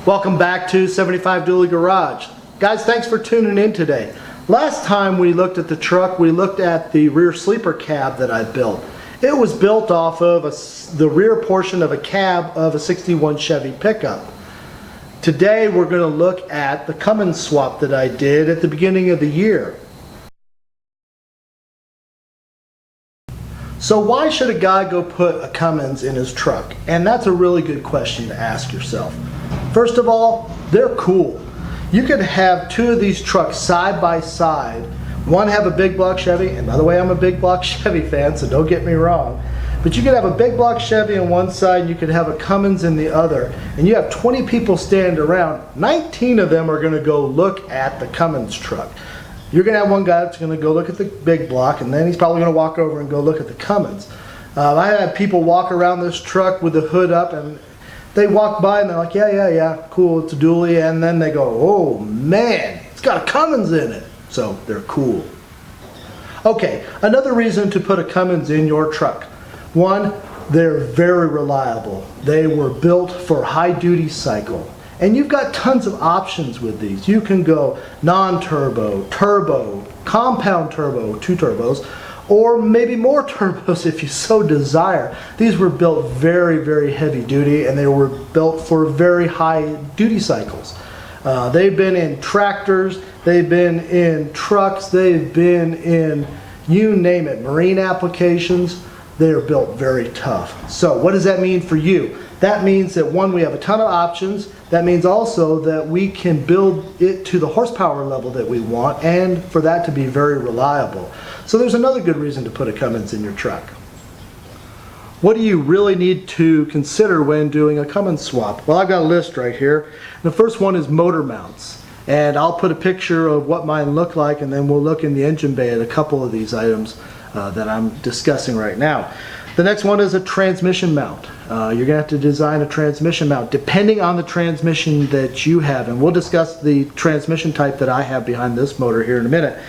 Welcome back to 75Dually Garage. Guys, thanks for tuning in today. Last time we looked at the truck, we looked at the rear sleeper cab that I built. It was built off of the rear portion of a cab of a 61 Chevy pickup. Today we're going to look at the Cummins swap that I did at the beginning of the year. So why should a guy go put a Cummins in his truck? And that's a really good question to ask yourself. First of all, they're cool. You could have two of these trucks side by side. One have a big block Chevy, and by the way, I'm a big block Chevy fan, so don't get me wrong. But you could have a big block Chevy on one side, and you could have a Cummins in the other, and you have 20 people standing around. 19 of them are going to go look at the Cummins truck. You're going to have one guy that's going to go look at the big block, and then he's probably going to walk over and go look at the Cummins. I had people walk around this truck with the hood up, and they walk by and they're like, yeah, cool, it's a dually, and then they go, oh man, it's got a Cummins in it. So they're cool. Okay, another reason to put a Cummins in your truck. One, they're very reliable. They were built for high duty cycle. And you've got tons of options with these. You can go non-turbo, turbo, compound turbo, 2 turbos, or maybe more turbos if you so desire. These were built very, very heavy duty, and they were built for very high duty cycles. They've been in tractors, they've been in trucks, they've been in, you name it, marine applications. They are built very tough. So what does that mean for you? That means that one, we have a ton of options. That means also that we can build it to the horsepower level that we want, and for that to be very reliable. So there's another good reason to put a Cummins in your truck. What do you really need to consider when doing a Cummins swap? Well, I've got a list right here. The first one is motor mounts. And I'll put a picture of what mine look like, and then we'll look in the engine bay at a couple of these items that I'm discussing right now. The next one is a transmission mount. You're going to have to design a transmission mount depending on the transmission that you have, and we'll discuss the transmission type that I have behind this motor here in a minute.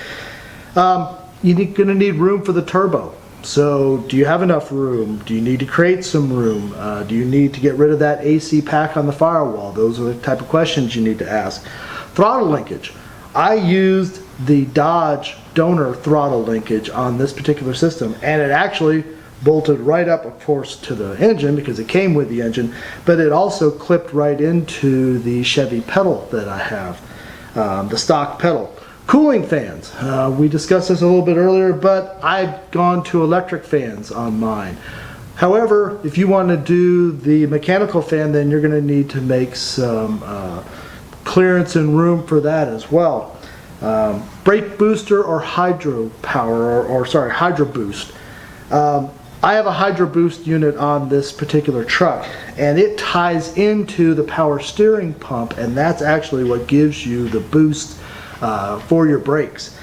You're going to need room for the turbo. So do you have enough room? Do you need to create some room? Do you need to get rid of that AC pack on the firewall? Those are the type of questions you need to ask. Throttle linkage. I used the Dodge donor throttle linkage on this particular system, and it actually bolted right up, of course, to the engine because it came with the engine, but it also clipped right into the Chevy pedal that I have, the stock pedal. Cooling fans. We discussed this a little bit earlier, but I've gone to electric fans on mine. However, if you want to do the mechanical fan, then you're going to need to make some clearance and room for that as well. Brake booster or hydro power, or sorry, hydro boost. I have a hydro boost unit on this particular truck, and it ties into the power steering pump, and that's actually what gives you the boost for your brakes.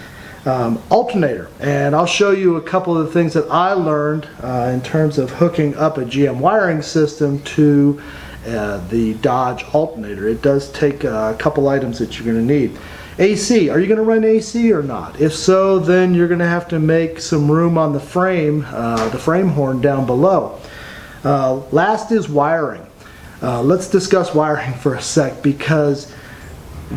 Alternator, and I'll show you a couple of the things that I learned in terms of hooking up a GM wiring system to the Dodge alternator. It does take a couple items that you're going to need. AC, are you going to run AC or not? If so, then you're going to have to make some room on the frame horn down below. Last is wiring. Let's discuss wiring for a sec, because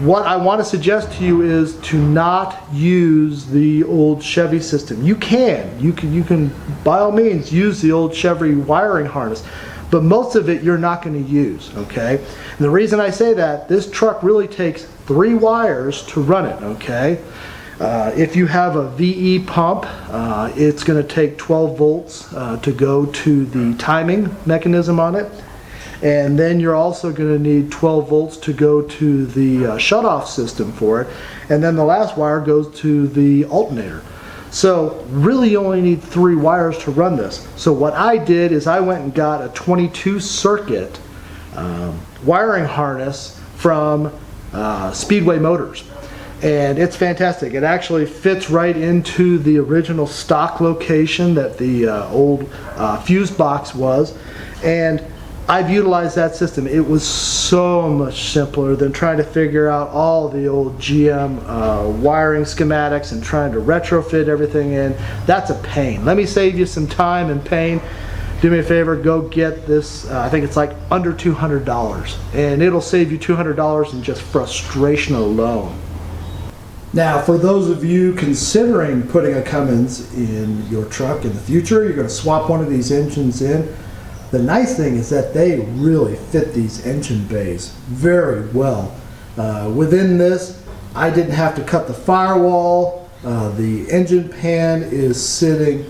what I want to suggest to you is to not use the old Chevy system. You can by all means use the old Chevy wiring harness, but most of it you're not going to use, okay? And the reason I say that, this truck really takes 3 wires to run it, okay? If you have a VE pump, it's going to take 12 volts to go to the timing mechanism on it. And then you're also going to need 12 volts to go to the shut-off system for it. And then the last wire goes to the alternator. So really you only need 3 wires to run this. So what I did is I went and got a 22 circuit wiring harness from Speedway Motors. And it's fantastic. It actually fits right into the original stock location that the old fuse box was. And I've utilized that system. It was so much simpler than trying to figure out all the old GM wiring schematics and trying to retrofit everything in. That's a pain. Let me save you some time and pain. do me a favor, go get this. I think it's like under $200, and it'll save you $200 in just frustration alone. Now, for those of you considering putting a Cummins in your truck in the future, you're going to swap one of these engines in. The nice thing is that they really fit these engine bays very well. Within this, I didn't have to cut the firewall. The engine pan is sitting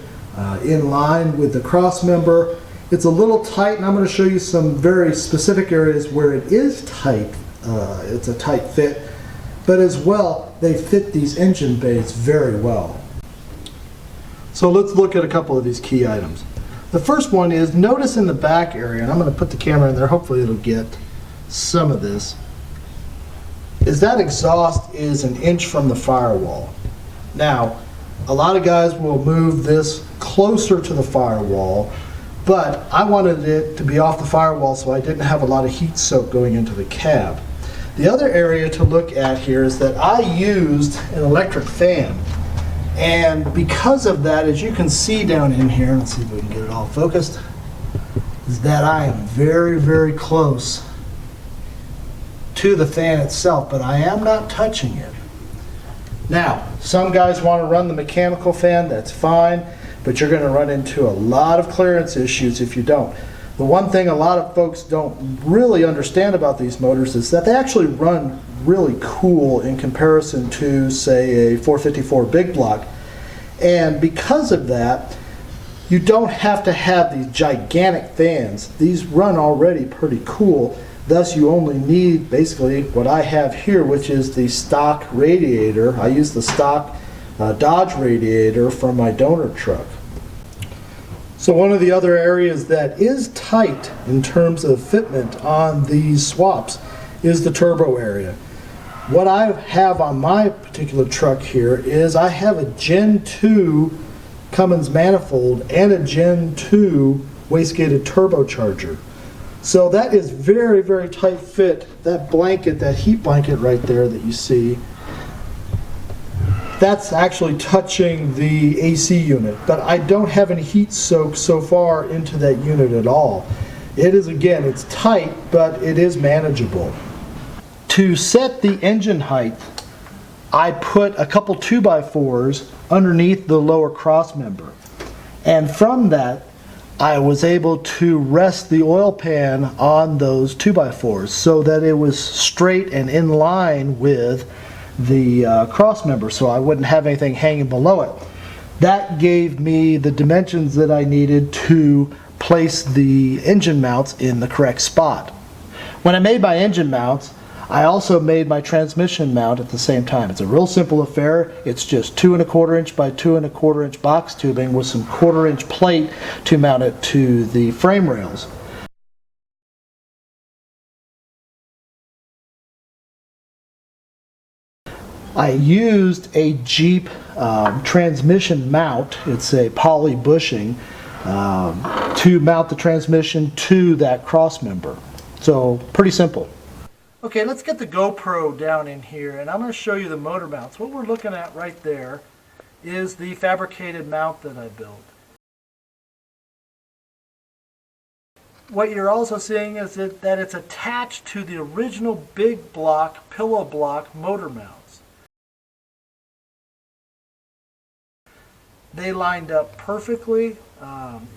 in line with the cross member. It's a little tight, and I'm going to show you some very specific areas where it is tight. It's a tight fit, but as well, they fit these engine bays very well. So let's look at a couple of these key items. The first one is, notice in the back area, and I'm going to put the camera in there, hopefully it'll get some of this, is that exhaust is an inch from the firewall. Now, a lot of guys will move this closer to the firewall, but I wanted it to be off the firewall so I didn't have a lot of heat soak going into the cab. The other area to look at here is that I used an electric fan, and because of that, as you can see down in here, let's see if we can get it all focused, is that I am very, very close to the fan itself, but I am not touching it. Now, some guys want to run the mechanical fan, that's fine, but you're going to run into a lot of clearance issues if you don't. The one thing a lot of folks don't really understand about these motors is that they actually run really cool in comparison to, say, a 454 big block. And because of that, you don't have to have these gigantic fans. These run already pretty cool. Thus, you only need basically what I have here, which is the stock radiator. I use the stock Dodge radiator from my donor truck. So one of the other areas that is tight in terms of fitment on these swaps is the turbo area. What I have on my particular truck here is I have a Gen 2 Cummins manifold and a Gen 2 wastegated turbocharger. So that is very, very tight fit. That blanket, that heat blanket right there that you see, that's actually touching the AC unit, but I don't have any heat soak so far into that unit at all. It is, again, it's tight, but it is manageable. To set the engine height, I put a couple 2x4s underneath the lower cross member. And from that, I was able to rest the oil pan on those 2x4s so that it was straight and in line with the cross member, so I wouldn't have anything hanging below it. That gave me the dimensions that I needed to place the engine mounts in the correct spot. When I made my engine mounts, I also made my transmission mount at the same time. It's a real simple affair. It's just 2 1/4 inch by 2 1/4 inch box tubing with some 1/4 inch plate to mount it to the frame rails. I used a Jeep transmission mount, it's a poly bushing, to mount the transmission to that cross member. So pretty simple. Okay, let's get the GoPro down in here, and I'm going to show you the motor mounts. What we're looking at right there is the fabricated mount that I built. What you're also seeing is that it's attached to the original big block, pillow block motor mounts. They lined up perfectly.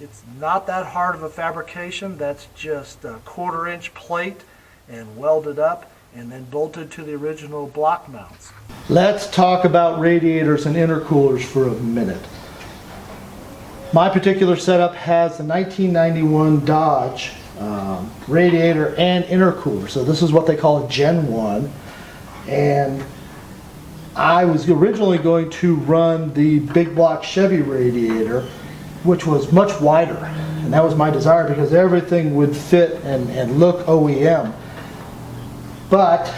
It's not that hard of a fabrication. That's just a 1/4 inch plate and welded up and then bolted to the original block mounts. Let's talk about radiators and intercoolers for a minute. My particular setup has the 1991 Dodge radiator and intercooler. So this is what they call a Gen 1. And I was originally going to run the big block Chevy radiator, which was much wider, and that was my desire because everything would fit and look OEM. But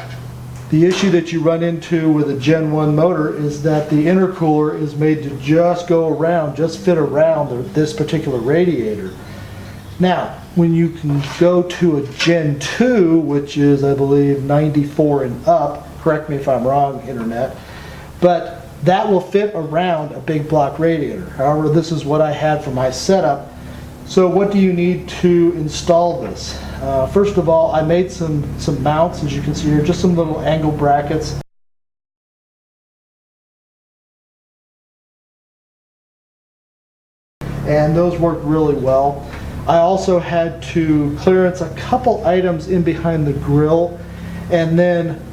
the issue that you run into with a Gen 1 motor is that the intercooler is made to just go around, just fit around this particular radiator. Now, when you can go to a Gen 2, which is, I believe, 94 and up, correct me if I'm wrong, Internet, but that will fit around a big block radiator. However, this is what I had for my setup, So what do you need to install this? First of all, I made some mounts, as you can see here, just some little angle brackets. And those worked really well. I also had to clearance a couple items in behind the grill and then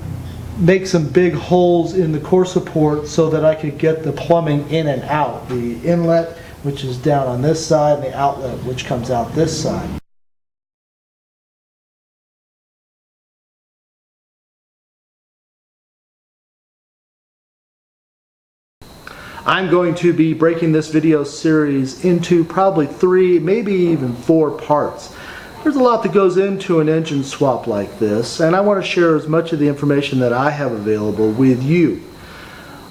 make some big holes in the core support so that I could get the plumbing in and out. The inlet, which is down on this side, and the outlet, which comes out this side. I'm going to be breaking this video series into probably 3, maybe even 4 parts. There's a lot that goes into an engine swap like this, and I want to share as much of the information that I have available with you.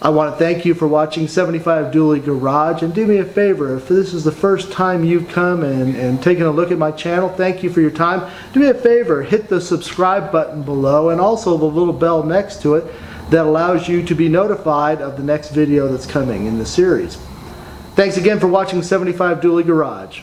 I want to thank you for watching 75Dually Garage, and do me a favor, if this is the first time you've come and taken a look at my channel, thank you for your time. Do me a favor, hit the subscribe button below and also the little bell next to it that allows you to be notified of the next video that's coming in the series. Thanks again for watching 75Dually Garage.